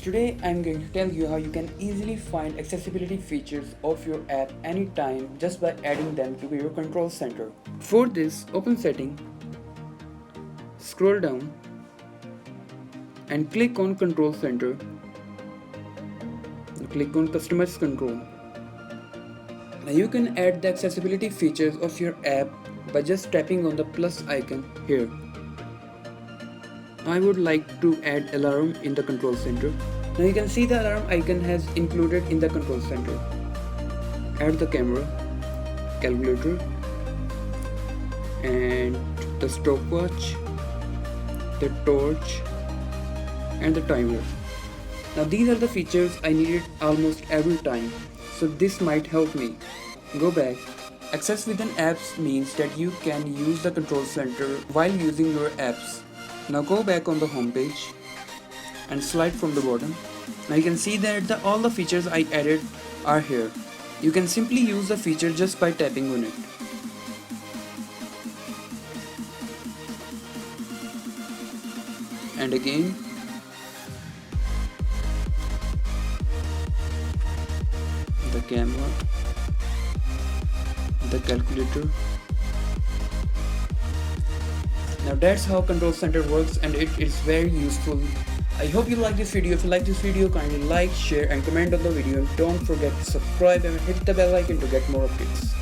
today I'm going to tell you how you can easily find accessibility features of your app anytime just by adding them to your control center. For this, open Setting, scroll down and click on Control Center. Click on Customize Control. Now you can add the accessibility features of your app by just tapping on the plus icon here. I would like to add alarm in the control center. Now you can see the alarm icon has included in the control center. Add the camera, calculator, and the stopwatch, the torch, and the timer. Now these are the features I needed almost every time, so this might help me. Go back. Access within apps means that you can use the control center while using your apps. Now go back on the home page and slide from the bottom. Now you can see that all the features I added are here. You can simply use the feature just by tapping on it. And again. The camera, the calculator. Now that's how Control Center works, and it is very useful. I hope you like this video. If you like this video, kindly like, share and comment on the video, and don't forget to subscribe and hit the bell icon to get more updates.